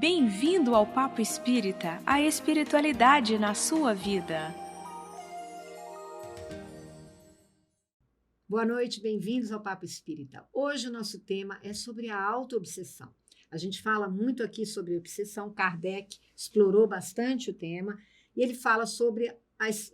Bem-vindo ao Papo Espírita, a espiritualidade na sua vida. Boa noite, bem-vindos ao Papo Espírita. Hoje o nosso tema é sobre a autoobsessão. A gente fala muito aqui sobre obsessão, Kardec explorou bastante o tema, e ele fala sobre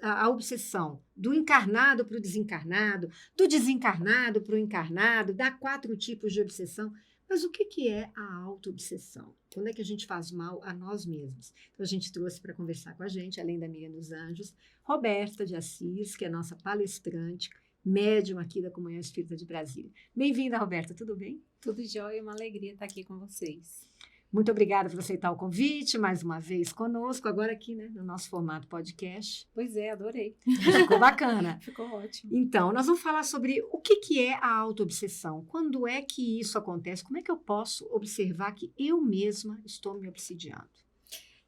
a obsessão do encarnado para o desencarnado, do desencarnado para o encarnado, dá 4 tipos de obsessão. Mas o que é a autoobsessão? Quando é que a gente faz mal a nós mesmos? Então, a gente trouxe para conversar com a gente, além da Miriam dos Anjos, Roberta de Assis, que é nossa palestrante, médium aqui da Comunhão Espírita de Brasília. Bem-vinda, Roberta, tudo bem? Tudo jóia, uma alegria estar aqui com vocês. Muito obrigada por aceitar o convite, mais uma vez conosco, agora aqui, né, no nosso formato podcast. Pois é, adorei. Ficou bacana. Ficou ótimo. Então, nós vamos falar sobre o que é a autoobsessão, quando é que isso acontece, como é que eu posso observar que eu mesma estou me obsidiando?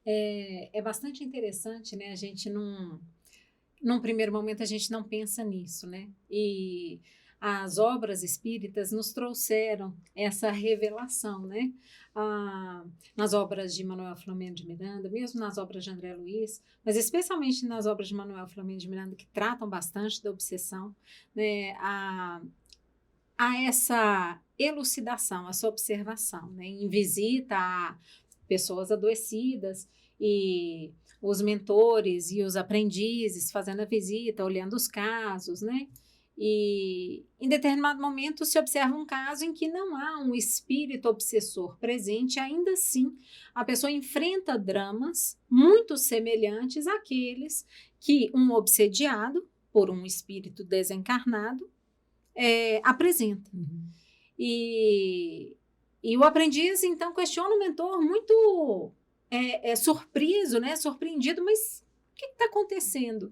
É bastante interessante, né, a gente num primeiro momento a gente não pensa nisso, né, e as obras espíritas nos trouxeram essa revelação, né? Nas obras de Manuel Filomeno de Miranda, mesmo nas obras de André Luiz, mas especialmente nas obras de Manuel Filomeno de Miranda, que tratam bastante da obsessão, né? A essa elucidação, essa observação, né? Em visita a pessoas adoecidas e os mentores e os aprendizes fazendo a visita, olhando os casos, né? E em determinado momento se observa um caso em que não há um espírito obsessor presente, ainda assim a pessoa enfrenta dramas muito semelhantes àqueles que um obsediado por um espírito desencarnado apresenta. Uhum. E o aprendiz então questiona o mentor muito surpreso, né? Surpreendido, mas o que está acontecendo?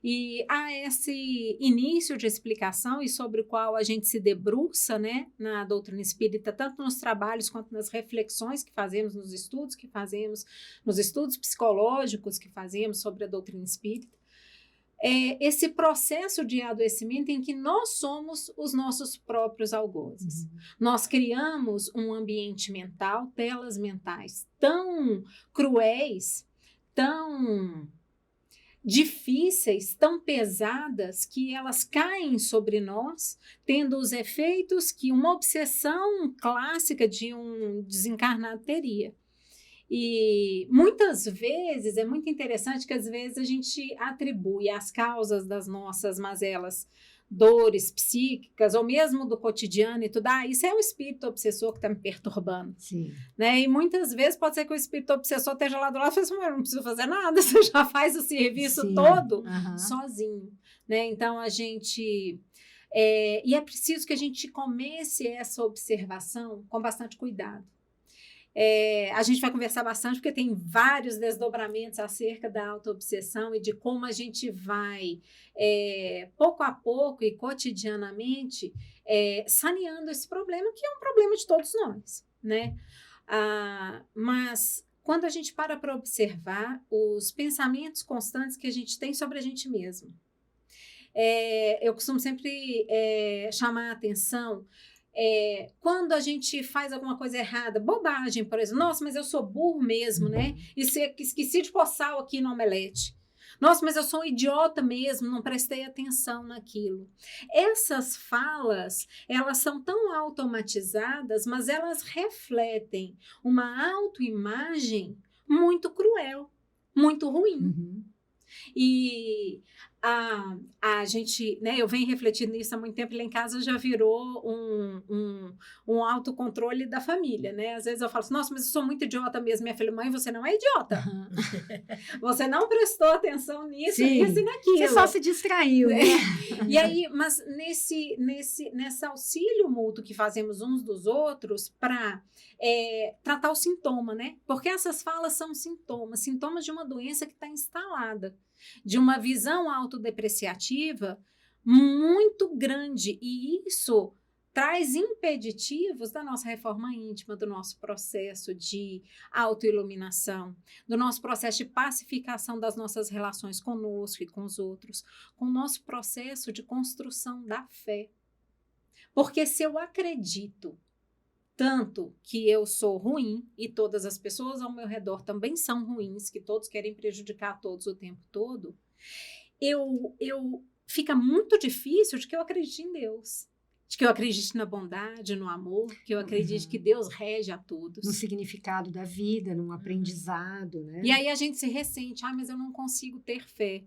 E há esse início de explicação e sobre o qual a gente se debruça, né, na doutrina espírita, tanto nos trabalhos quanto nas reflexões que fazemos, nos estudos que fazemos, nos estudos psicológicos que fazemos sobre a doutrina espírita. Esse processo de adoecimento em que nós somos os nossos próprios algozes. Uhum. Nós criamos um ambiente mental, telas mentais tão cruéis, tão difíceis, tão pesadas, que elas caem sobre nós, tendo os efeitos que uma obsessão clássica de um desencarnado teria. E muitas vezes, é muito interessante que às vezes a gente atribui as causas das nossas mazelas, dores psíquicas, ou mesmo do cotidiano e tudo, isso é o espírito obsessor que está me perturbando. Sim. Né? E muitas vezes pode ser que o espírito obsessor esteja lá do lado e fale assim, eu não preciso fazer nada, você já faz o serviço Sim. todo sozinho. Né? Então, a gente... e é preciso que a gente comece essa observação com bastante cuidado. A gente vai conversar bastante porque tem vários desdobramentos acerca da autoobsessão e de como a gente vai, pouco a pouco e cotidianamente, saneando esse problema, que é um problema de todos nós, né? Mas quando a gente para observar os pensamentos constantes que a gente tem sobre a gente mesmo, eu costumo sempre chamar a atenção quando a gente faz alguma coisa errada, bobagem, por exemplo, nossa, mas eu sou burro mesmo, né? Esqueci de pôr sal aqui no omelete. Nossa, mas eu sou um idiota mesmo, não prestei atenção naquilo. Essas falas, elas são tão automatizadas, mas elas refletem uma autoimagem muito cruel, muito ruim. Uhum. E a gente, né, eu venho refletindo nisso há muito tempo, lá em casa já virou um autocontrole da família, né? Às vezes eu falo assim, nossa, mas eu sou muito idiota mesmo. Minha filha, mãe, você não é idiota. Uhum. Você não prestou atenção nisso, nisso e naquilo. Você só se distraiu, né? E aí, mas nesse auxílio mútuo que fazemos uns dos outros para tratar o sintoma, né? Porque essas falas são sintomas de uma doença que está instalada, de uma visão autodepreciativa muito grande, e isso traz impeditivos da nossa reforma íntima, do nosso processo de autoiluminação, do nosso processo de pacificação das nossas relações conosco e com os outros, com o nosso processo de construção da fé. Porque se eu acredito tanto que eu sou ruim e todas as pessoas ao meu redor também são ruins, que todos querem prejudicar todos o tempo todo, fica muito difícil de que eu acredite em Deus, de que eu acredite na bondade, no amor, que eu acredite que Deus rege a todos. No significado da vida, num aprendizado, né? E aí a gente se ressente, mas eu não consigo ter fé.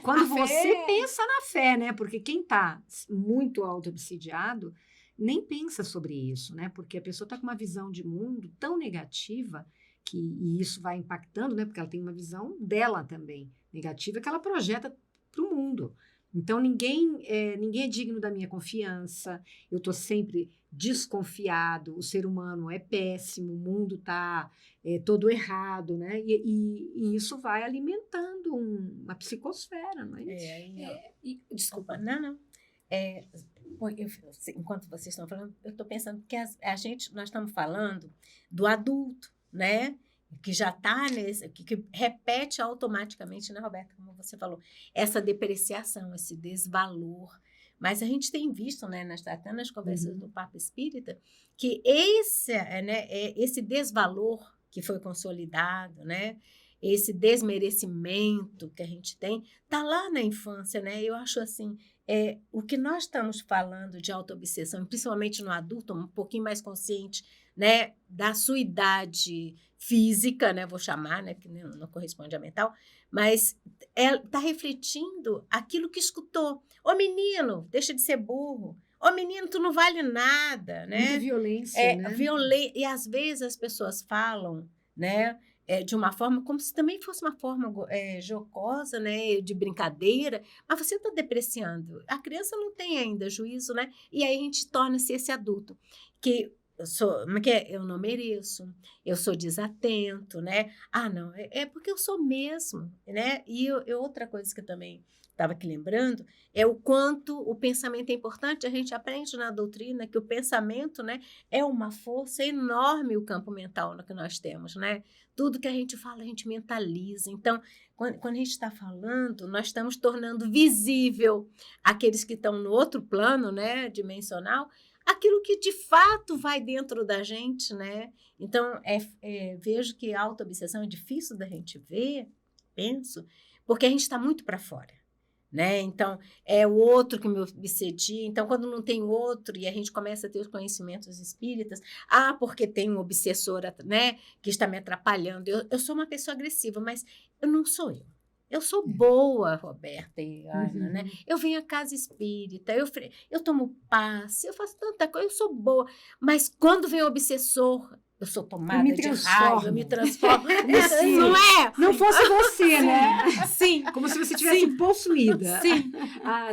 Quando a você fé... pensa na fé, né? Porque quem está muito auto-obsidiado nem pensa sobre isso, né? Porque a pessoa está com uma visão de mundo tão negativa e isso vai impactando, né? Porque ela tem uma visão dela também negativa que ela projeta para o mundo. Então, ninguém é digno da minha confiança, eu estou sempre desconfiado, o ser humano é péssimo, o mundo está todo errado, né? E isso vai alimentando uma psicosfera, não é isso? Desculpa, não. Enquanto vocês estão falando, eu estou pensando que nós estamos falando do adulto, né? Que já está que repete automaticamente, né, Roberta, como você falou, essa depreciação, esse desvalor. Mas a gente tem visto, né, até nas conversas do Papo Espírita, que esse desvalor que foi consolidado, né, esse desmerecimento que a gente tem, está lá na infância, né? Eu acho assim, o que nós estamos falando de autoobsessão, principalmente no adulto, um pouquinho mais consciente, né, da sua idade física, né, vou chamar, né, que não corresponde à mental, mas está refletindo aquilo que escutou. Ô menino, deixa de ser burro. Ô menino, tu não vale nada, né? Muita violência, né? E às vezes as pessoas falam, né, de uma forma como se também fosse uma forma jocosa, né, de brincadeira, mas você está depreciando. A criança não tem ainda juízo, né? E aí a gente torna-se esse adulto que eu não mereço, eu sou desatento, né? Não, é porque eu sou mesmo, né? E outra coisa que eu também estava aqui lembrando é o quanto o pensamento é importante. A gente aprende na doutrina que o pensamento, né, é uma força enorme, o campo mental que nós temos, né? Tudo que a gente fala, a gente mentaliza. Então, quando a gente está falando, nós estamos tornando visível aqueles que estão no outro plano, né, dimensional, aquilo que de fato vai dentro da gente, né? Então, vejo que a autoobsessão é difícil da gente ver, penso, porque a gente está muito para fora, né? Então, é o outro que me obsedia. Então, quando não tem outro e a gente começa a ter os conhecimentos espíritas, porque tem um obsessor, né, que está me atrapalhando. Eu sou uma pessoa agressiva, mas eu não sou eu. Eu sou boa, Roberta e Ana, né? Eu venho à casa espírita, eu tomo passe, eu faço tanta coisa, eu sou boa. Mas quando vem o obsessor, eu sou tomada de raiva, eu me transformo. Não é? Não fosse você, né? Sim. Como se você tivesse possuída. Sim.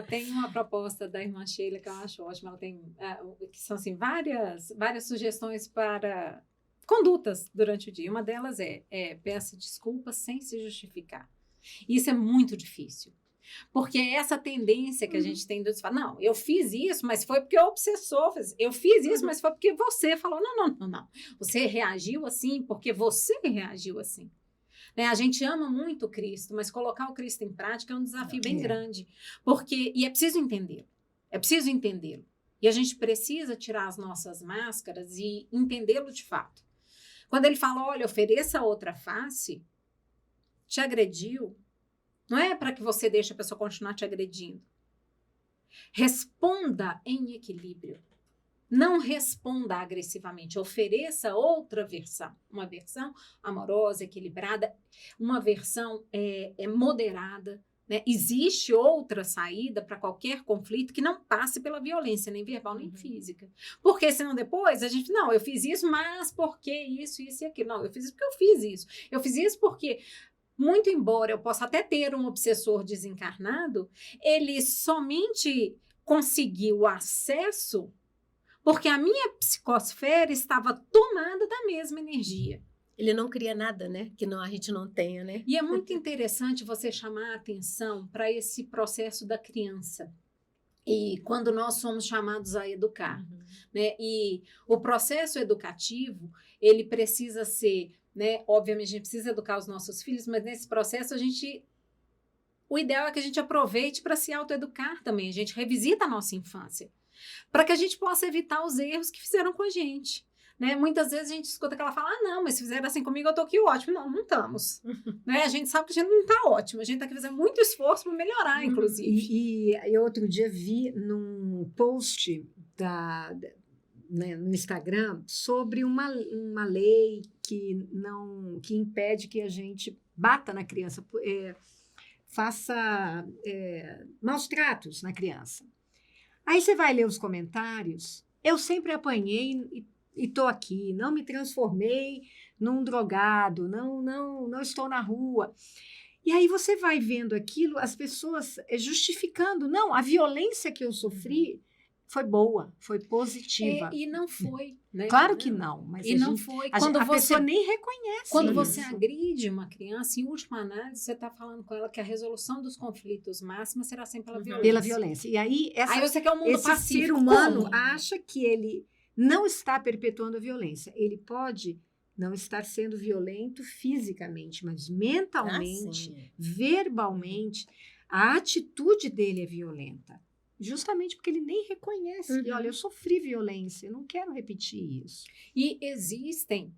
Tem uma proposta da irmã Sheila que eu acho ótima. Ela tem, que são assim, várias sugestões para condutas durante o dia. Uma delas peça desculpas sem se justificar. Isso é muito difícil, porque é essa tendência que a gente tem de falar, não, eu fiz isso, mas foi porque o obsessor fez, eu fiz isso, mas foi porque você falou, não, você reagiu assim porque você reagiu assim. Né? A gente ama muito o Cristo, mas colocar o Cristo em prática é um desafio bem grande, e é preciso entendê-lo, e a gente precisa tirar as nossas máscaras e entendê-lo de fato. Quando ele fala, olha, ofereça outra face, te agrediu, não é para que você deixe a pessoa continuar te agredindo. Responda em equilíbrio. Não responda agressivamente. Ofereça outra versão. Uma versão amorosa, equilibrada, uma versão moderada. Né? Existe outra saída para qualquer conflito que não passe pela violência, nem verbal, nem física. Porque senão depois a gente, não, eu fiz isso, mas por que isso e aquilo? Não, eu fiz isso porque eu fiz isso. Eu fiz isso porque... Muito embora eu possa até ter um obsessor desencarnado, ele somente conseguiu acesso porque a minha psicosfera estava tomada da mesma energia. Ele não cria nada, né? Que a gente não tenha, né? E é muito interessante você chamar a atenção para esse processo da criança. E quando nós somos chamados a educar, né? E o processo educativo, ele precisa ser... Né? Obviamente, a gente precisa educar os nossos filhos, mas nesse processo o ideal é que a gente aproveite para se autoeducar também. A gente revisita a nossa infância. para que a gente possa evitar os erros que fizeram com a gente. Né? Muitas vezes a gente escuta que ela fala, não, mas se fizeram assim comigo, eu tô aqui ótimo. Não estamos. Né? A gente sabe que a gente não tá ótimo, a gente tá aqui fazendo muito esforço para melhorar, inclusive. E eu outro dia vi num post né, no Instagram sobre uma lei que impede que a gente bata na criança, faça maus tratos na criança. Aí você vai ler os comentários, eu sempre apanhei e estou aqui, não me transformei num drogado, não estou na rua. E aí você vai vendo aquilo, as pessoas justificando, não, a violência que eu sofri foi boa, foi positiva. E não foi, né? Claro que não, mas e não foi. A pessoa nem reconhece. Quando isso. você agride uma criança, em última análise, você está falando com ela que a resolução dos conflitos máxima será sempre pela violência. Pela violência. E aí, você quer um mundo esse pacífico. ser humano acha que ele não está perpetuando a violência. Ele pode não estar sendo violento fisicamente, mas mentalmente, verbalmente, a atitude dele é violenta. Justamente porque ele nem reconhece que, olha, eu sofri violência, eu não quero repetir isso. E existem,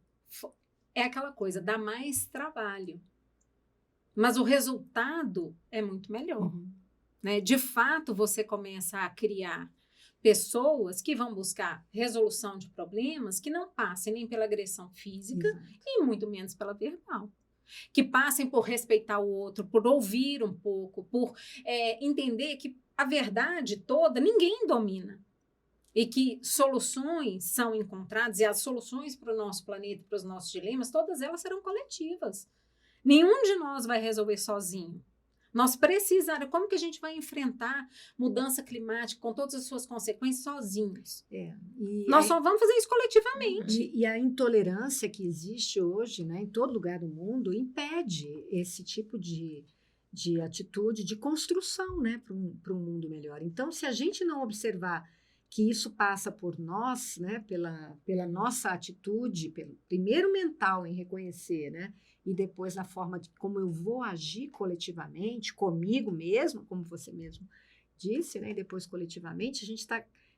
é aquela coisa, dá mais trabalho. Mas o resultado é muito melhor. Né? De fato, você começa a criar pessoas que vão buscar resolução de problemas que não passem nem pela agressão física e muito menos pela verbal. Que passem por respeitar o outro, por ouvir um pouco, por entender que a verdade toda ninguém domina. E que soluções são encontradas, e as soluções para o nosso planeta, para os nossos dilemas, todas elas serão coletivas. Nenhum de nós vai resolver sozinho. Nós precisamos, como que a gente vai enfrentar mudança climática com todas as suas consequências sozinhos? Nós só vamos fazer isso coletivamente. E a intolerância que existe hoje, né, em todo lugar do mundo, impede esse tipo de atitude, de construção, né, para um mundo melhor. Então, se a gente não observar que isso passa por nós, né, pela nossa atitude, pelo primeiro mental em reconhecer, né, e depois na forma de como eu vou agir coletivamente, comigo mesmo, como você mesmo disse, né, e depois coletivamente,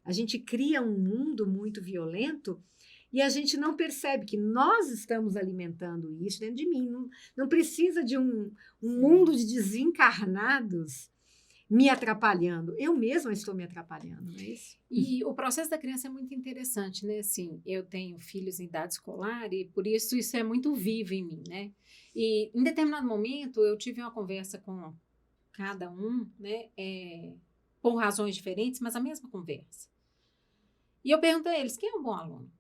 a gente cria um mundo muito violento e a gente não percebe que nós estamos alimentando isso dentro de mim. Não precisa de um mundo de desencarnados me atrapalhando. Eu mesma estou me atrapalhando, não é isso? E o processo da criança é muito interessante, né? Assim, eu tenho filhos em idade escolar e por isso é muito vivo em mim, né? E em determinado momento eu tive uma conversa com cada um, né? Por razões diferentes, mas a mesma conversa. E eu perguntei a eles, quem é um bom aluno?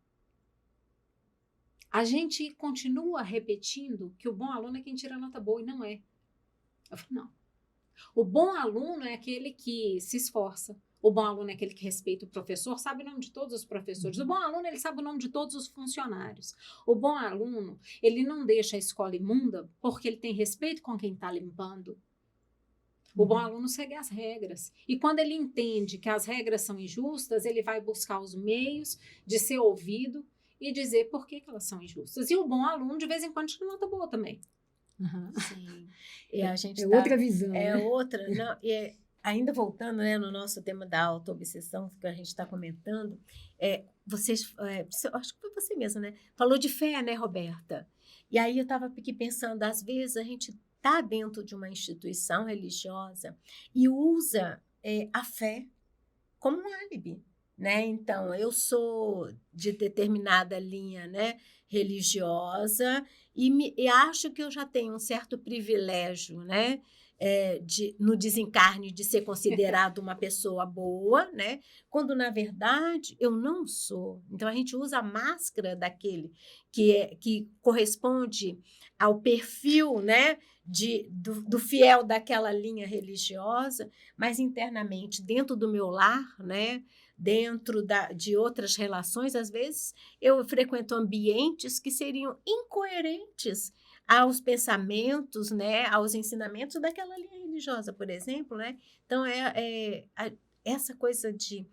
A gente continua repetindo que o bom aluno é quem tira nota boa e não é. Eu falei, não. O bom aluno é aquele que se esforça. O bom aluno é aquele que respeita o professor, sabe o nome de todos os professores. O bom aluno, ele sabe o nome de todos os funcionários. O bom aluno, ele não deixa a escola imunda porque ele tem respeito com quem está limpando. O bom aluno segue as regras. E quando ele entende que as regras são injustas, ele vai buscar os meios de ser ouvido e dizer por que elas são injustas. E o bom aluno, de vez em quando, tira nota boa também. Sim. E a gente outra visão. Outra. Não, ainda voltando, né, no nosso tema da auto-obsessão, que a gente está comentando, acho que foi você mesma, né? Falou de fé, né, Roberta? E aí eu estava aqui pensando, às vezes a gente está dentro de uma instituição religiosa e usa a fé como um álibi. Né? Então, eu sou de determinada linha, né, religiosa e acho que eu já tenho um certo privilégio, né, no desencarne de ser considerado uma pessoa boa, né, quando, na verdade, eu não sou. Então, a gente usa a máscara daquele que corresponde ao perfil, né, do fiel daquela linha religiosa, mas internamente, dentro do meu lar, né, dentro de outras relações, às vezes eu frequento ambientes que seriam incoerentes aos pensamentos, né, aos ensinamentos daquela linha religiosa, por exemplo, né? Então, essa coisa de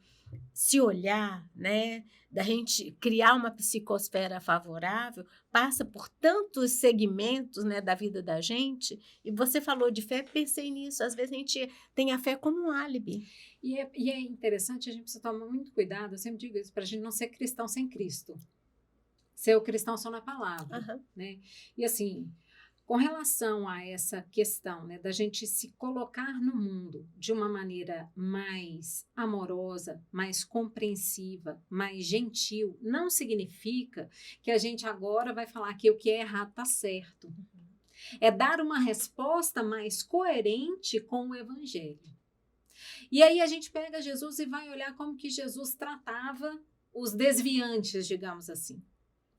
se olhar, né, da gente criar uma psicosfera favorável, passa por tantos segmentos, né, da vida da gente. E você falou de fé, pensei nisso. Às vezes a gente tem a fé como um álibi. E é interessante, a gente precisa tomar muito cuidado, eu sempre digo isso, para a gente não ser cristão sem Cristo. Ser o cristão só na palavra, Aham. né? E assim, com relação a essa questão, né, da gente se colocar no mundo de uma maneira mais amorosa, mais compreensiva, mais gentil, não significa que a gente agora vai falar que o que é errado está certo. É dar uma resposta mais coerente com o evangelho. E aí a gente pega Jesus e vai olhar como que Jesus tratava os desviantes, digamos assim.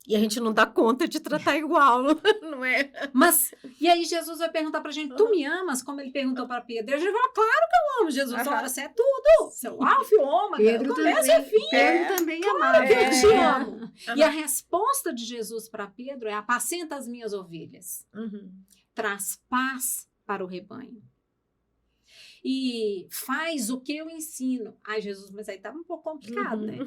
E a gente não dá conta de tratar igual, não é? Mas, e aí Jesus vai perguntar pra gente, tu me amas? Como ele perguntou para Pedro. A gente vai falar, claro que eu amo Jesus. Olha, você é tudo. Você é o alfa e o ômega. Pedro Começo e fim. Pedro também amava. Que eu te É. amo. E a resposta de Jesus para Pedro é, apacenta as minhas ovelhas. Uhum. Traz paz para o rebanho. E faz o que eu ensino. Ai, Jesus, mas aí estava um pouco complicado, né?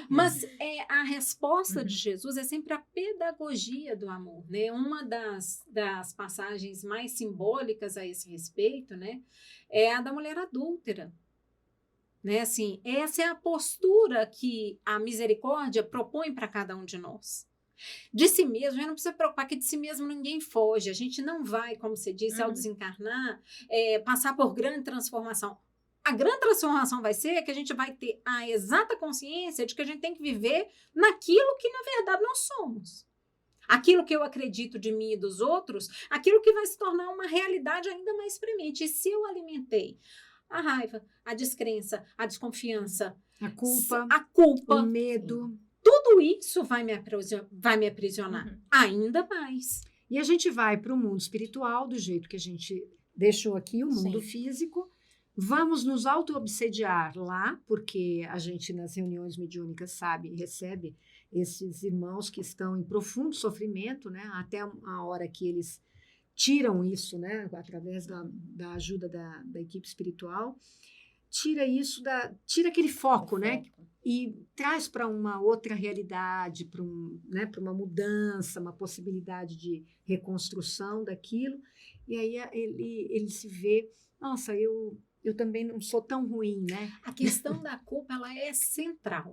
Mas a resposta de Jesus é sempre a pedagogia do amor, né? Uma das passagens mais simbólicas a esse respeito, né? É a da mulher adúltera. Né? Assim, essa é a postura que a misericórdia propõe para cada um de nós. De si mesmo, a gente não precisa preocupar que de si mesmo ninguém foge. A gente não vai, como você disse, ao desencarnar, passar por grande transformação. A grande transformação vai ser que a gente vai ter a exata consciência de que a gente tem que viver naquilo que, na verdade, nós somos. Aquilo que eu acredito de mim e dos outros, aquilo que vai se tornar uma realidade ainda mais premente. E se eu alimentei a raiva, a descrença, a desconfiança, A culpa, o o medo. tudo isso vai me aprisionar ainda mais. E a gente vai para o mundo espiritual, do jeito que a gente deixou aqui, o mundo Sim. físico. Vamos nos auto-obsediar lá, porque a gente, nas reuniões mediúnicas, sabe e recebe esses irmãos que estão em profundo sofrimento, né? Até a hora que eles tiram isso, né? Através da ajuda da equipe espiritual. Tira aquele foco, né? E traz para uma outra realidade, para uma mudança, uma possibilidade de reconstrução daquilo. E aí ele se vê, nossa, eu também não sou tão ruim, né? A questão da culpa, ela é central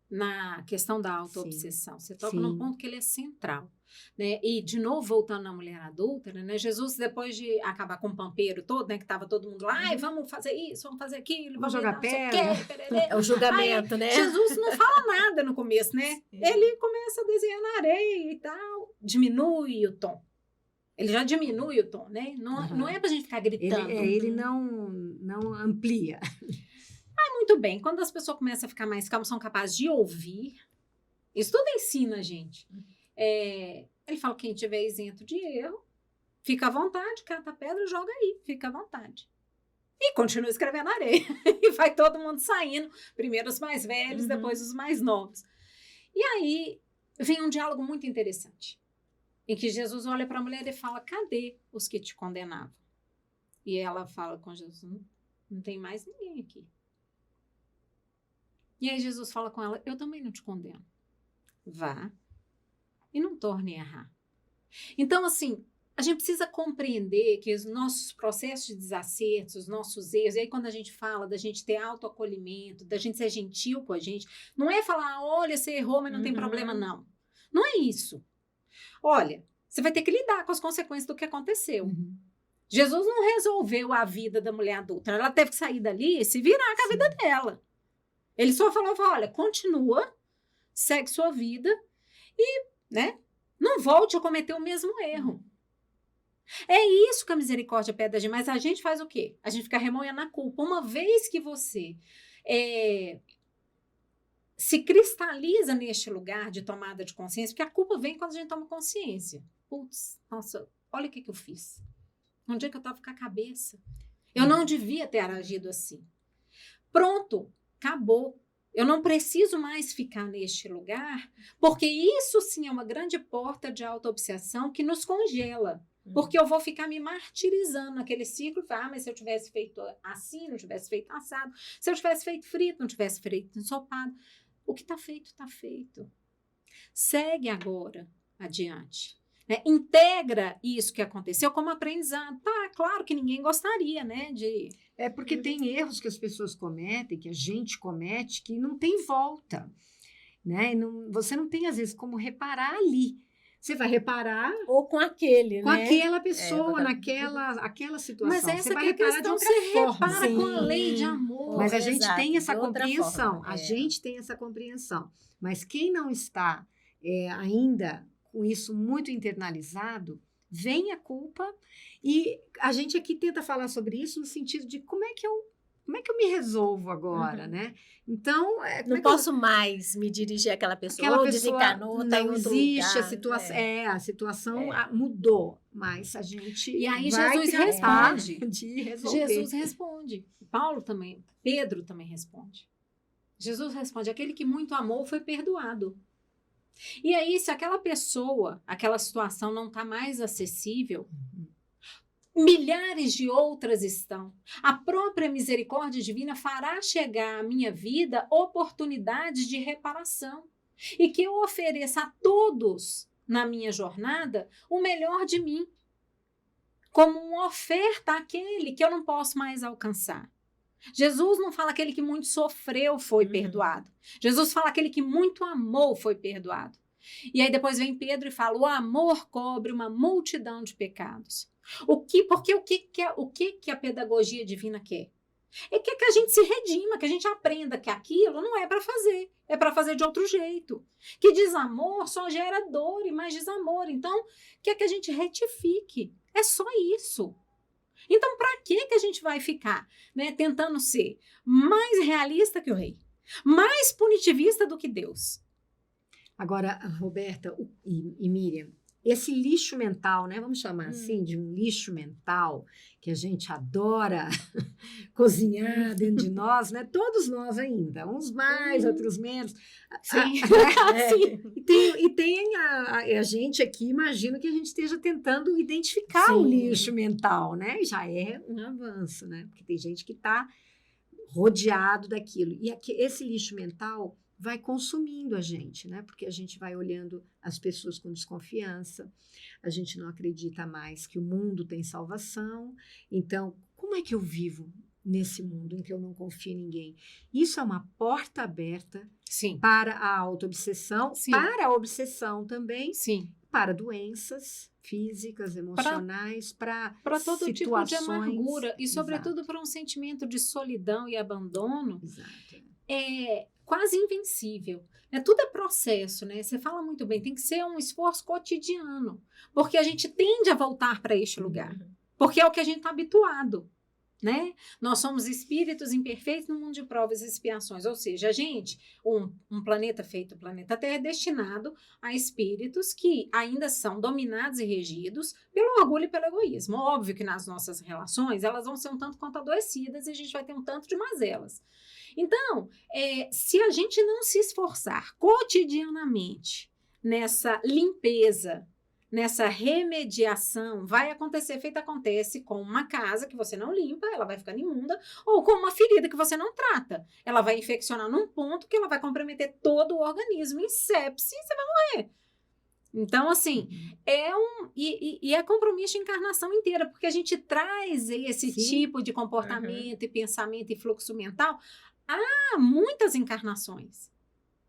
na questão da auto-obsessão. Você toca num ponto que ele é central. Né? E, de novo, voltando na mulher adúltera, né? Jesus, depois de acabar com o pampeiro todo, né? Que estava todo mundo lá, ai, vamos fazer isso, vamos fazer aquilo, vamos jogar não sei o pedra. quê, pererê. É o julgamento, Aí, né? Jesus não fala nada no começo, né? Sim. Ele começa a desenhar na areia e tal, diminui o tom. Ele já diminui o tom, né? Não é pra gente ficar gritando. Ele não amplia. Muito bem, quando as pessoas começam a ficar mais calmas, são capazes de ouvir, isso tudo ensina a gente. Ele fala, quem tiver isento de erro, fica à vontade, cata a pedra, joga aí, fica à vontade. E continua escrevendo na areia. E vai todo mundo saindo, primeiro os mais velhos, depois os mais novos. E aí vem um diálogo muito interessante, em que Jesus olha para a mulher e fala, cadê os que te condenavam? E ela fala com Jesus, não tem mais ninguém aqui. E aí Jesus fala com ela, eu também não te condeno. Vá e não torne a errar. Então, assim, a gente precisa compreender que os nossos processos de desacertos, os nossos erros, e aí quando a gente fala da gente ter autoacolhimento, da gente ser gentil com a gente, não é falar, olha, você errou, mas não tem problema, não. Não é isso. Olha, você vai ter que lidar com as consequências do que aconteceu. Jesus não resolveu a vida da mulher adulta. Ela teve que sair dali e se virar com a vida dela. Ele só falou, olha, continua, segue sua vida e, né, não volte a cometer o mesmo erro. É isso que a misericórdia pede a gente, mas a gente faz o quê? A gente fica remoendo a culpa. Uma vez que você se cristaliza neste lugar de tomada de consciência, porque a culpa vem quando a gente toma consciência. Putz, nossa, olha o que eu fiz. Um dia que eu estava com a cabeça. Eu não devia ter agido assim. Pronto, acabou. Eu não preciso mais ficar neste lugar, porque isso sim é uma grande porta de autoobsessão que nos congela. Porque eu vou ficar me martirizando naquele ciclo. Mas se eu tivesse feito assim, não tivesse feito assado. Se eu tivesse feito frito, não tivesse feito ensopado. O que está feito, está feito. Segue agora adiante. Né? Integra isso que aconteceu como aprendizado. Claro que ninguém gostaria, né? É porque tem erros que as pessoas cometem, que a gente comete, que não tem volta. Né? Você não tem, às vezes, como reparar ali. Você vai reparar ou com aquele, com né? aquela pessoa, aquela situação. Mas essa você vai que é a reparar questão, de outra você forma. repara com a lei de amor. Mas a gente Exato, tem essa de outra compreensão. forma, A gente tem essa compreensão. Mas quem não está ainda com isso muito internalizado, vem a culpa. E a gente aqui tenta falar sobre isso no sentido de como é que eu me resolvo agora, né? Então, não posso mais me dirigir àquela pessoa, ou desencanou, tá em outro existe lugar, a situação, a situação mudou, mas a gente e aí vai Jesus responde. De resolver. Jesus responde. Paulo também, Pedro também responde. Jesus responde: aquele que muito amou foi perdoado. E aí, se aquela pessoa, aquela situação não está mais acessível, milhares de outras estão. A própria misericórdia divina fará chegar à minha vida oportunidades de reparação. E que eu ofereça a todos na minha jornada o melhor de mim. Como uma oferta àquele que eu não posso mais alcançar. Jesus não fala aquele que muito sofreu foi perdoado. Jesus fala aquele que muito amou foi perdoado. E aí depois vem Pedro e fala: o amor cobre uma multidão de pecados. Porque o que a pedagogia divina quer? É que a gente se redima, que a gente aprenda que aquilo não é para fazer, é para fazer de outro jeito. Que desamor só gera dor e mais desamor. Então, quer que a gente retifique. É só isso. Então, para que a gente vai ficar, né, tentando ser mais realista que o rei? Mais punitivista do que Deus? Agora, Roberta e Miriam, esse lixo mental, né? Vamos chamar assim, de um lixo mental que a gente adora cozinhar dentro de nós, né? Todos nós ainda, uns mais, outros menos. Sim. Sim. E tem a gente aqui, imagino que a gente esteja tentando identificar o lixo mental, né? Já é um avanço, né? Porque tem gente que está rodeado daquilo. E esse lixo mental vai consumindo a gente, né? Porque a gente vai olhando as pessoas com desconfiança, a gente não acredita mais que o mundo tem salvação. Então, como é que eu vivo nesse mundo em que eu não confio em ninguém? Isso é uma porta aberta para a autoobsessão, para a obsessão também, para doenças físicas, emocionais, para todo situações, tipo de amargura e, sobretudo, para um sentimento de solidão e abandono. É quase invencível. Tudo é processo, né? Você fala muito bem, tem que ser um esforço cotidiano, porque a gente tende a voltar para este lugar, porque é o que a gente está habituado, né? Nós somos espíritos imperfeitos no mundo de provas e expiações, ou seja, a gente, um planeta feito, o planeta Terra, é destinado a espíritos que ainda são dominados e regidos pelo orgulho e pelo egoísmo. Óbvio que nas nossas relações, elas vão ser um tanto quanto adoecidas e a gente vai ter um tanto de mazelas. Então, se a gente não se esforçar cotidianamente nessa limpeza, nessa remediação, vai acontecer, feito acontece com uma casa que você não limpa, ela vai ficar imunda, ou com uma ferida que você não trata. Ela vai infeccionar num ponto que ela vai comprometer todo o organismo, em sepse, e você vai morrer. Então, assim, é compromisso de encarnação inteira, porque a gente traz esse tipo de comportamento e pensamento e fluxo mental há muitas encarnações,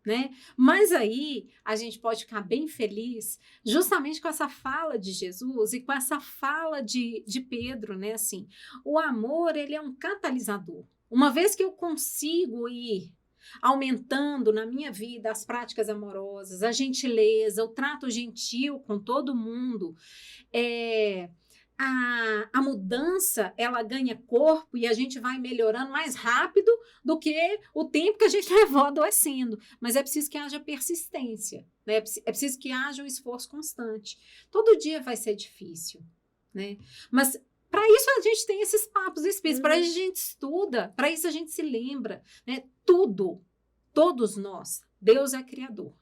né? Mas aí a gente pode ficar bem feliz justamente com essa fala de Jesus e com essa fala de Pedro, né? Assim, o amor, ele é um catalisador. Uma vez que eu consigo ir aumentando na minha vida as práticas amorosas, a gentileza, o trato gentil com todo mundo, a mudança, ela ganha corpo e a gente vai melhorando mais rápido do que o tempo que a gente levou adoecendo. Mas é preciso que haja persistência, né? É preciso que haja um esforço constante. Todo dia vai ser difícil, né? Mas para isso a gente tem esses papos espíritos, para isso a gente estuda, para isso a gente se lembra, né? Tudo, todos nós, Deus é criador.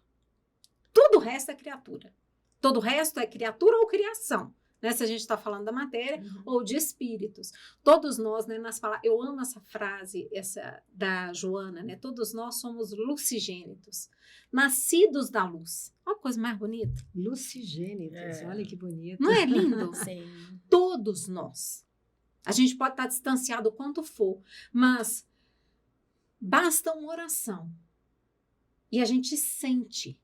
Tudo o resto é criatura. Todo o resto é criatura ou criação. né? Se a gente está falando da matéria ou de espíritos. Todos nós, né, eu amo essa frase, essa da Joana, né? Todos nós somos lucigênitos, nascidos da luz. Olha a coisa mais bonita. Lucigênitos, olha que bonito. Não é lindo? Sim. Todos nós. A gente pode estar distanciado o quanto for, mas basta uma oração e a gente sente.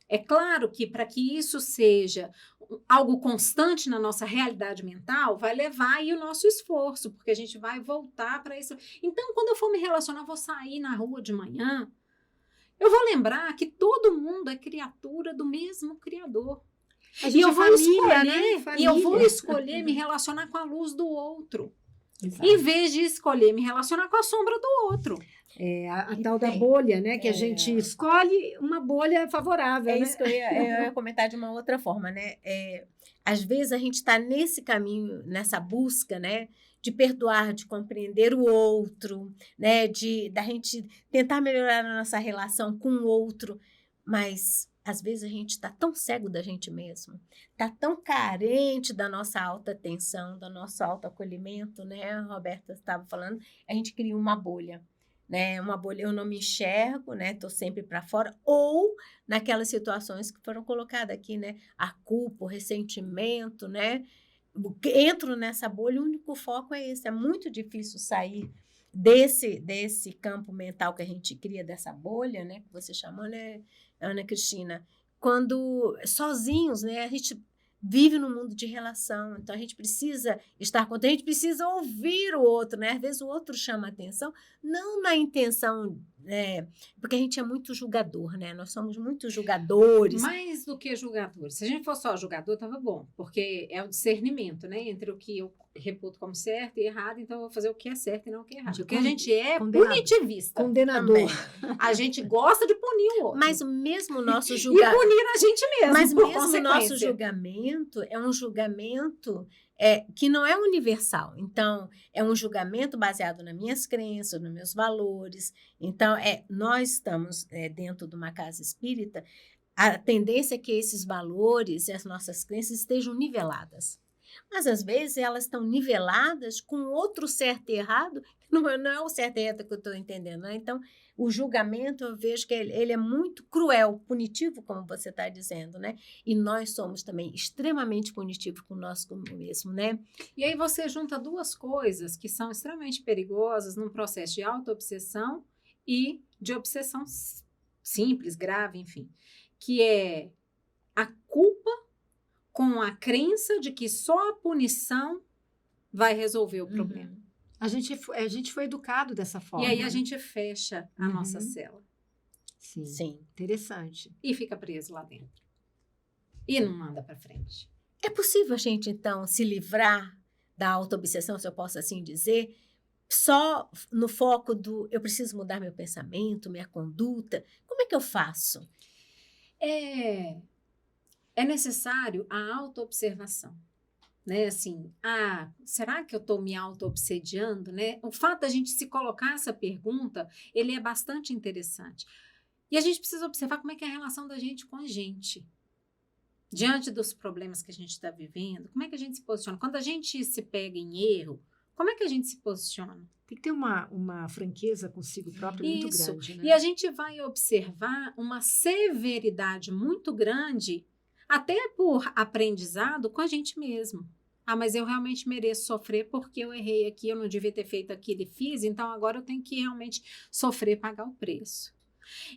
É claro que para que isso seja algo constante na nossa realidade mental, vai levar aí o nosso esforço, porque a gente vai voltar para isso. Então, quando eu for me relacionar, vou sair na rua de manhã, eu vou lembrar que todo mundo é criatura do mesmo Criador. E eu vou escolher, né? e eu vou escolher me relacionar com a luz do outro, Exato. em vez de escolher me relacionar com a sombra do outro. A tal da bolha, né? Que a gente escolhe uma bolha favorável, né? Isso que eu ia comentar de uma outra forma, né? Às vezes a gente está nesse caminho, nessa busca, né? De perdoar, de compreender o outro, né? Da gente tentar melhorar a nossa relação com o outro, mas às vezes a gente está tão cego da gente mesmo, está tão carente da nossa alta atenção, do nosso autoacolhimento, né? A Roberta estava falando, a gente cria uma bolha. Né, uma bolha, eu não me enxergo, né, estou sempre para fora, ou naquelas situações que foram colocadas aqui, né, a culpa, o ressentimento, né, entro nessa bolha, o único foco é esse, é muito difícil sair desse campo mental que a gente cria, dessa bolha, né, que você chamou, né, Ana Cristina, quando sozinhos, né, a gente vive num mundo de relação, então a gente precisa estar contente, a gente precisa ouvir o outro, né? Às vezes o outro chama a atenção, não na intenção, né? Porque a gente é muito julgador, né? Nós somos muito julgadores. Mais do que julgadores. Se a gente fosse só julgador, estava bom, porque é o discernimento, né? Entre o que eu reputo como certo e errado, então eu vou fazer o que é certo e não o que é errado. Porque a gente é punitivista. Condenador. A gente gosta de punir o outro. Mas mesmo o nosso julgamento... E punir a gente mesmo, mas por mesmo o nosso julgamento é um julgamento que não é universal. Então, é um julgamento baseado nas minhas crenças, nos meus valores. Então, nós estamos dentro de uma casa espírita, a tendência é que esses valores e as nossas crenças estejam niveladas. Mas, às vezes, elas estão niveladas com outro certo e errado, não é o certo e errado que eu estou entendendo, né? Então, o julgamento, eu vejo que ele é muito cruel, punitivo, como você está dizendo, né? E nós somos também extremamente punitivos com nós mesmo, né? E aí você junta duas coisas que são extremamente perigosas num processo de auto-obsessão e de obsessão simples, grave, enfim, que é a culpa com a crença de que só a punição vai resolver o problema. A gente foi educado dessa forma. E aí a gente fecha a nossa cela. Sim. Interessante. E fica preso lá dentro. E não anda para frente. É possível a gente, então, se livrar da auto-obsessão, se eu posso assim dizer, só no foco do eu preciso mudar meu pensamento, minha conduta? Como é que eu faço? É necessário a auto-observação, né? Assim, será que eu estou me auto-obsediando, né? O fato da gente se colocar essa pergunta, ele é bastante interessante. E a gente precisa observar como é que é a relação da gente com a gente. Diante dos problemas que a gente está vivendo, como é que a gente se posiciona? Quando a gente se pega em erro, como é que a gente se posiciona? Tem que ter uma franqueza consigo próprio muito grande, né? E a gente vai observar uma severidade muito grande, até por aprendizado com a gente mesmo. Mas eu realmente mereço sofrer porque eu errei aqui, eu não devia ter feito aquilo e fiz, então agora eu tenho que realmente sofrer, pagar o preço.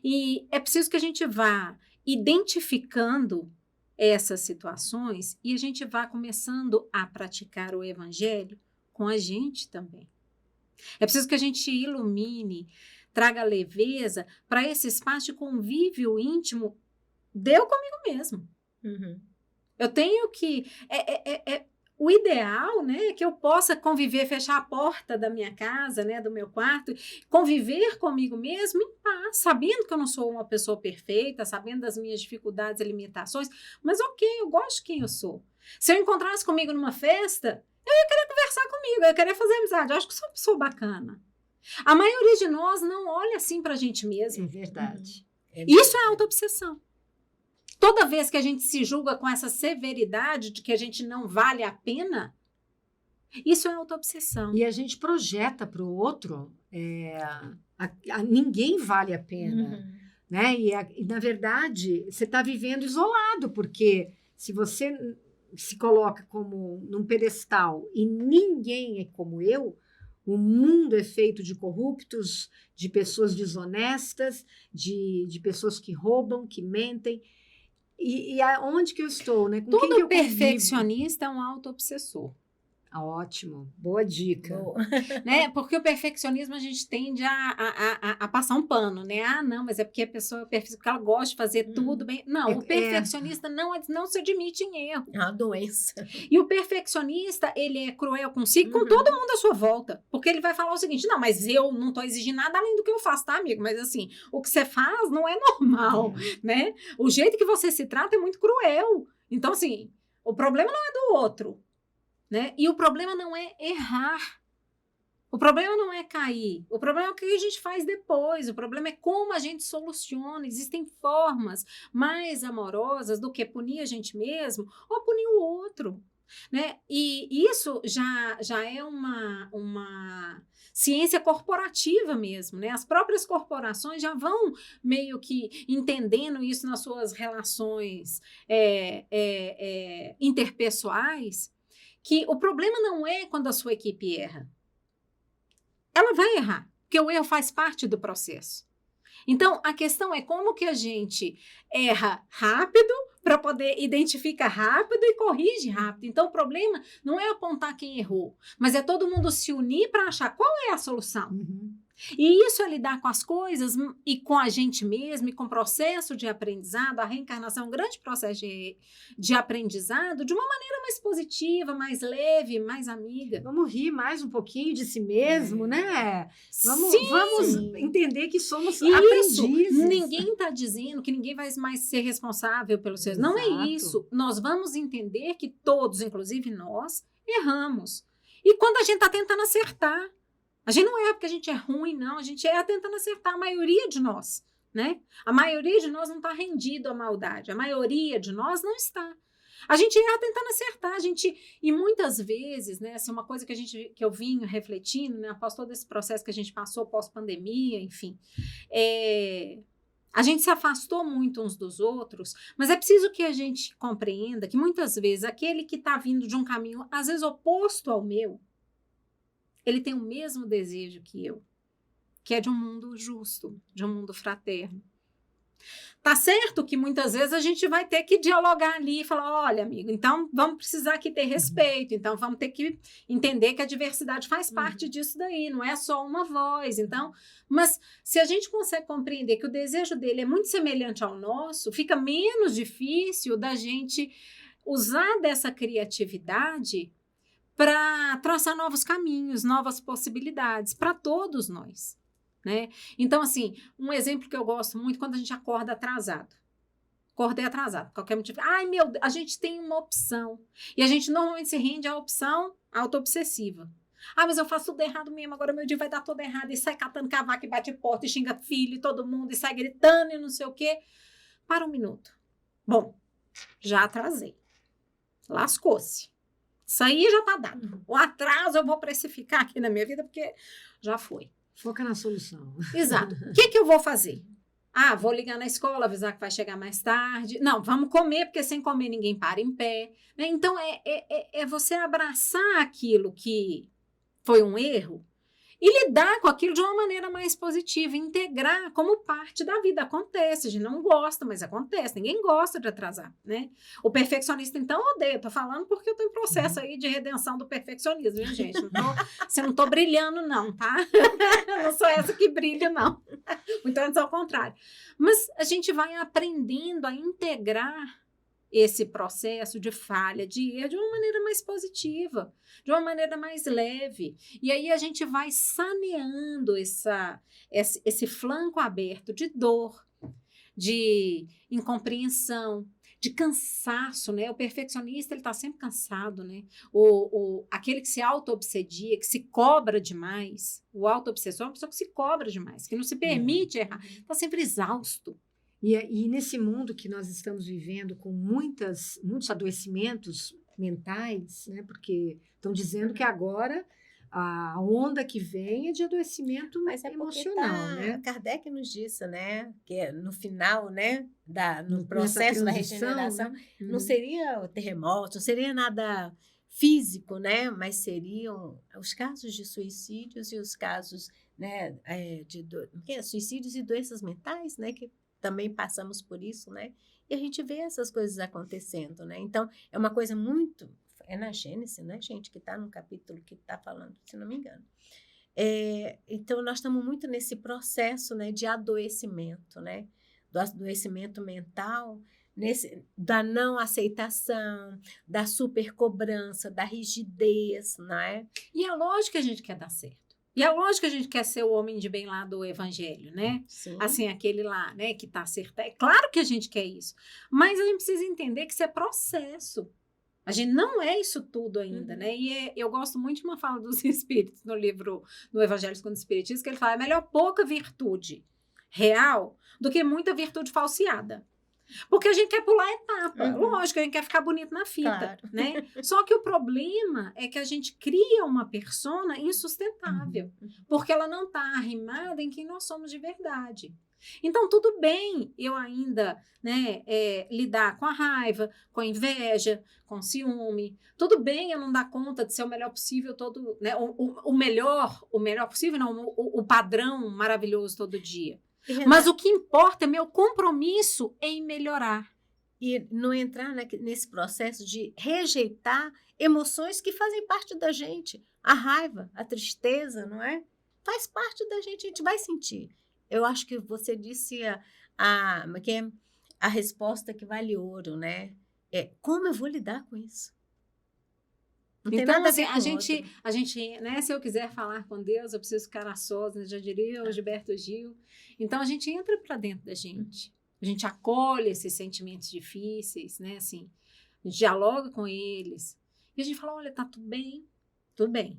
E é preciso que a gente vá identificando essas situações e a gente vá começando a praticar o evangelho com a gente também. É preciso que a gente ilumine, traga leveza para esse espaço de convívio íntimo comigo mesmo. Eu tenho que... O ideal, né, é que eu possa conviver, fechar a porta da minha casa, né, do meu quarto, conviver comigo mesmo em paz, sabendo que eu não sou uma pessoa perfeita, sabendo das minhas dificuldades e limitações, mas ok, eu gosto de quem eu sou. Se eu encontrasse comigo numa festa, eu ia querer conversar comigo, eu ia querer fazer amizade, eu acho que sou uma pessoa bacana. A maioria de nós não olha assim pra gente mesmo. É verdade. Isso é auto-obsessão. toda vez que a gente se julga com essa severidade de que a gente não vale a pena, isso é autoobsessão. E a gente projeta para o outro, ninguém vale a pena. Né? E, na verdade, você está vivendo isolado, porque se você se coloca como num pedestal e ninguém é como eu, o mundo é feito de corruptos, de pessoas desonestas, de pessoas que roubam, que mentem. E aonde que eu estou? Né? Com quem que Todo eu convivo? perfeccionista é um autoobsessor. Ótimo, boa dica. Boa. Né? Porque o perfeccionismo a gente tende a passar um pano, né? Ah, não, mas é porque a pessoa é perfeccionista, porque ela gosta de fazer tudo bem. Não, o perfeccionista não se admite em erro. É uma doença. E o perfeccionista, ele é cruel consigo, com todo mundo à sua volta. Porque ele vai falar o seguinte, não, mas eu não estou exigindo nada além do que eu faço, tá, amigo? Mas assim, o que você faz não é normal, né? O jeito que você se trata é muito cruel. Então, assim, o problema não é do outro. Né? E o problema não é errar. O problema não é cair. O problema é o que a gente faz depois. O problema é como a gente soluciona. Existem formas mais amorosas do que punir a gente mesmo ou punir o outro. Né? E isso já é uma ciência corporativa mesmo. Né? As próprias corporações já vão meio que entendendo isso nas suas relações interpessoais, que o problema não é quando a sua equipe erra. Ela vai errar, porque o erro faz parte do processo. Então, a questão é como que a gente erra rápido para poder identificar rápido e corrige rápido. Então, o problema não é apontar quem errou, mas é todo mundo se unir para achar qual é a solução. E isso é lidar com as coisas e com a gente mesmo e com o processo de aprendizado. A reencarnação é um grande processo de aprendizado de uma maneira mais positiva, mais leve, mais amiga. Vamos rir mais um pouquinho de si mesmo, né? Vamos entender que somos isso, aprendizes. Ninguém está dizendo que ninguém vai mais ser responsável pelos seus. Não é isso. Nós vamos entender que todos, inclusive nós, erramos. E quando a gente está tentando acertar, a gente não erra porque a gente é ruim, não. A gente erra tentando acertar a maioria de nós, né? A maioria de nós não está rendido à maldade. A maioria de nós não está. A gente erra tentando acertar. E muitas vezes, né? Assim, uma coisa que eu vim refletindo, né? Após todo esse processo que a gente passou pós-pandemia, enfim. A gente se afastou muito uns dos outros, mas é preciso que a gente compreenda que muitas vezes aquele que está vindo de um caminho, às vezes oposto ao meu, ele tem o mesmo desejo que eu, que é de um mundo justo, de um mundo fraterno. Tá certo que muitas vezes a gente vai ter que dialogar ali e falar, olha, amigo, então vamos precisar aqui ter respeito, então vamos ter que entender que a diversidade faz parte disso daí, não é só uma voz. Então, mas se a gente consegue compreender que o desejo dele é muito semelhante ao nosso, fica menos difícil da gente usar dessa criatividade para traçar novos caminhos, novas possibilidades para todos nós, né? Então, assim, um exemplo que eu gosto muito, quando a gente acorda atrasado. Acordei atrasado, qualquer motivo. Ai, meu Deus, a gente tem uma opção. E a gente normalmente se rende à opção autoobsessiva. Ah, mas eu faço tudo errado mesmo, agora meu dia vai dar tudo errado. E sai catando cavaco e bate porta e xinga filho e todo mundo, e sai gritando e não sei o quê. Para um minuto. Bom, já atrasei. Lascou-se. Isso aí já tá dado. O atraso eu vou precificar aqui na minha vida, porque já foi. Foca na solução. Exato. O que eu vou fazer? Ah, vou ligar na escola, avisar que vai chegar mais tarde. Não, vamos comer, porque sem comer ninguém para em pé. Né? Então, é você abraçar aquilo que foi um erro e lidar com aquilo de uma maneira mais positiva, integrar como parte da vida. Acontece, a gente não gosta, mas acontece. Ninguém gosta de atrasar, né? O perfeccionista, então, odeia. Eu tô falando porque eu tô em processo aí de redenção do perfeccionismo, viu, gente? Não tô brilhando, não, tá? Não sou essa que brilha, não. Muito antes ao contrário. Mas a gente vai aprendendo a integrar esse processo de falha, de erro, de uma maneira mais positiva, de uma maneira mais leve. E aí a gente vai saneando esse flanco aberto de dor, de incompreensão, de cansaço, né? O perfeccionista, ele está sempre cansado, né? Aquele que se auto-obsedia, que se cobra demais, o auto-obsessor é uma pessoa que se cobra demais, que não se permite errar, está sempre exausto. E nesse mundo que nós estamos vivendo com muitos adoecimentos mentais, né? Porque estão dizendo que agora a onda que vem é de adoecimento Mas é porque emocional, né? Kardec nos disse, né, que no final, né, no Nessa processo da transição, regeneração, né? não seria o terremoto, não seria nada físico, né, mas seriam os casos de suicídios e os casos, né, suicídios e doenças mentais, né, que também passamos por isso, né, e a gente vê essas coisas acontecendo, né, então é uma coisa muito, é na Gênesis, né, gente, que está no capítulo que está falando, se não me engano. Então, nós estamos muito nesse processo, né, de adoecimento, né, do adoecimento mental, da não aceitação, da supercobrança, da rigidez, né? E é lógico que a gente quer dar certo. E é lógico que a gente quer ser o homem de bem lá do evangelho, né? Sim. Assim, aquele lá, né, que tá acertado. É claro que a gente quer isso. Mas a gente precisa entender que isso é processo. A gente não é isso tudo ainda, né? E eu gosto muito de uma fala dos espíritos no livro, no Evangelho segundo o Espiritismo, que ele fala, é melhor pouca virtude real do que muita virtude falseada. Porque a gente quer pular a etapa. Lógico, a gente quer ficar bonito na fita, Claro. né? Só que o problema é que a gente cria uma persona insustentável, porque ela não está arrimada em quem nós somos de verdade. Então, tudo bem eu ainda, né, lidar com a raiva, com a inveja, com o ciúme. Tudo bem eu não dar conta de ser o melhor possível todo, né, o melhor possível, não, o padrão maravilhoso todo dia. Mas o que importa é meu compromisso em melhorar. E não entrar nesse processo de rejeitar emoções que fazem parte da gente. A raiva, a tristeza, não é? Faz parte da gente, a gente vai sentir. Eu acho que você disse a resposta que vale ouro, né? Como eu vou lidar com isso? Não tem Então, nada assim, a ver com a gente, né, se eu quiser falar com Deus, eu preciso ficar na sós, já diria o Gilberto Gil. Então, a gente entra para dentro da gente. A gente acolhe esses sentimentos difíceis, né, assim. A gente dialoga com eles. E a gente fala, olha, tá tudo bem, tudo bem.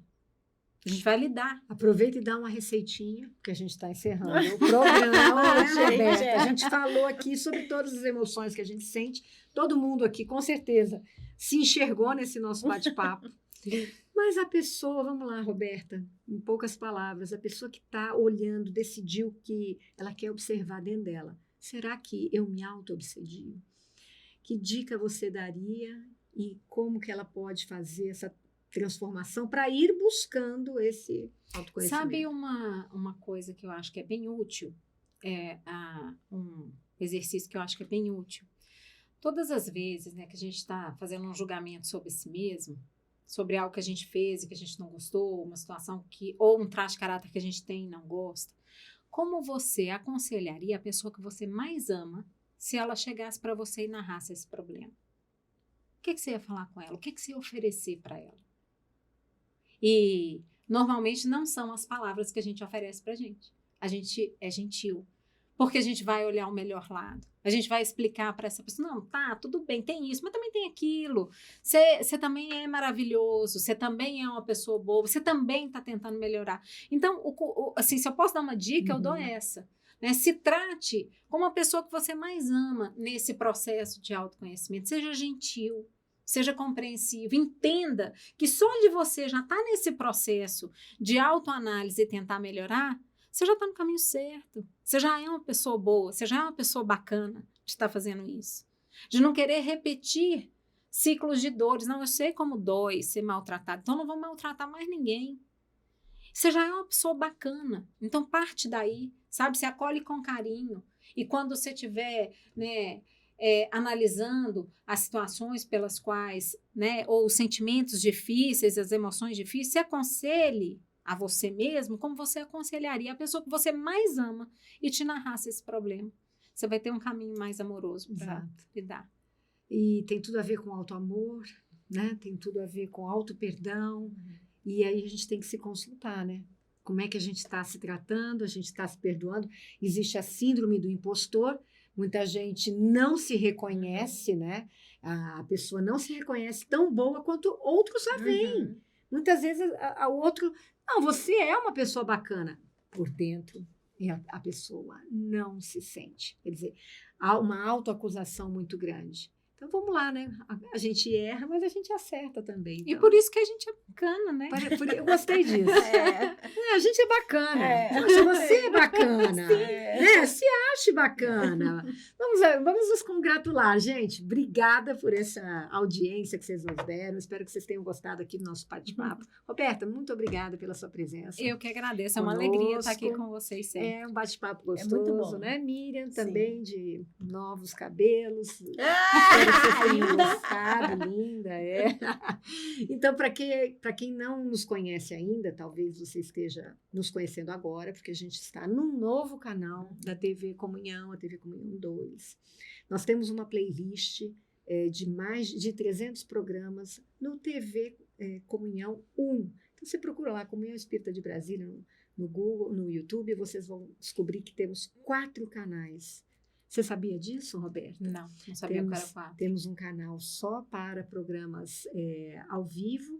A gente vai lidar. Aproveita e dá uma receitinha, porque a gente está encerrando o programa, né, Roberta? A gente falou aqui sobre todas as emoções que a gente sente. Todo mundo aqui, com certeza, se enxergou nesse nosso bate-papo. Mas a pessoa, vamos lá, Roberta, em poucas palavras, a pessoa que está olhando, decidiu que ela quer observar dentro dela. Será que eu me auto-obsedio? Que dica você daria e como que ela pode fazer essa transformação para ir buscando esse autoconhecimento? Sabe uma coisa que eu acho que é bem útil? Um exercício que eu acho que é bem útil. Todas as vezes, né, que a gente está fazendo um julgamento sobre si mesmo, sobre algo que a gente fez e que a gente não gostou, uma situação ou um traço de caráter que a gente tem e não gosta, como você aconselharia a pessoa que você mais ama se ela chegasse para você e narrasse esse problema? O que você ia falar com ela? O que você ia oferecer para ela? E normalmente não são as palavras que a gente oferece para a gente. A gente é gentil, porque a gente vai olhar o melhor lado. A gente vai explicar para essa pessoa, não, tá, tudo bem, tem isso, mas também tem aquilo. Você também é maravilhoso, você também é uma pessoa boa, você também está tentando melhorar. Então, assim, se eu posso dar uma dica, eu dou essa. Né? Se trate como a pessoa que você mais ama nesse processo de autoconhecimento. Seja gentil, seja compreensivo, entenda que só de você já estar nesse processo de autoanálise e tentar melhorar, você já está no caminho certo. Você já é uma pessoa boa, você já é uma pessoa bacana de estar fazendo isso. De não querer repetir ciclos de dores. Não, eu sei como dói ser maltratado, então não vou maltratar mais ninguém. Você já é uma pessoa bacana, então parte daí, sabe? Se acolhe com carinho. E quando você estiver, né, analisando as situações pelas quais, né, ou os sentimentos difíceis, as emoções difíceis, se aconselhe a você mesmo como você aconselharia a pessoa que você mais ama e te narrasse esse problema. Você vai ter um caminho mais amoroso para lidar. E tem tudo a ver com auto-amor, né? Tem tudo a ver com auto-perdão. E aí a gente tem que se consultar, né? Como é que a gente está se tratando, a gente está se perdoando. Existe a síndrome do impostor. Muita gente não se reconhece, né? A pessoa não se reconhece tão boa quanto outros a veem. Muitas vezes o outro... Não, você é uma pessoa bacana. Por dentro, a pessoa não se sente. Quer dizer, há uma autoacusação muito grande. Então, vamos lá, né? A gente erra, mas a gente acerta também. E Então, por isso que a gente é bacana, né? eu gostei disso. A gente é bacana. É. Poxa, você é bacana. É. Né? Se ache bacana. Vamos nos congratular, gente. Obrigada por essa audiência que vocês nos deram. Espero que vocês tenham gostado aqui do nosso bate-papo. Roberta, muito obrigada pela sua presença. Eu que agradeço. É uma Conosco. alegria estar aqui com vocês sempre. É um bate-papo muito gostoso, bom. né? Miriam Sim. também, de novos cabelos. Ah, Espero que vocês tenham ainda. gostado, linda, é. Então, para quem não nos conhece ainda, talvez você esteja nos conhecendo agora, porque a gente está num novo canal da TV Comunhão, a TV Comunhão 2. Nós temos uma playlist de mais de 300 programas no TV Comunhão 1. Então, você procura lá, Comunhão Espírita de Brasília, no Google, no YouTube, vocês vão descobrir que temos 4 canais. Você sabia disso, Roberta? Não sabia que era quatro. Temos um canal só para programas ao vivo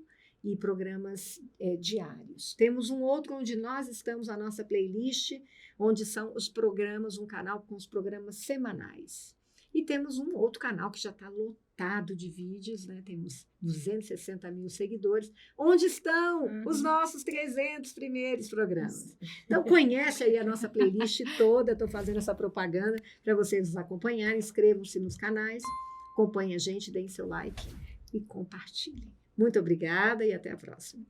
e programas diários. Temos um outro onde nós estamos, a nossa playlist, onde são os programas, um canal com os programas semanais. E temos um outro canal que já está lotado de vídeos, né? Temos 260 mil seguidores, onde estão os nossos 300 primeiros programas. Então, conhece aí a nossa playlist toda, estou fazendo essa propaganda para vocês nos acompanharem, inscrevam-se nos canais, acompanhem a gente, deem seu like e compartilhem. Muito obrigada e até a próxima.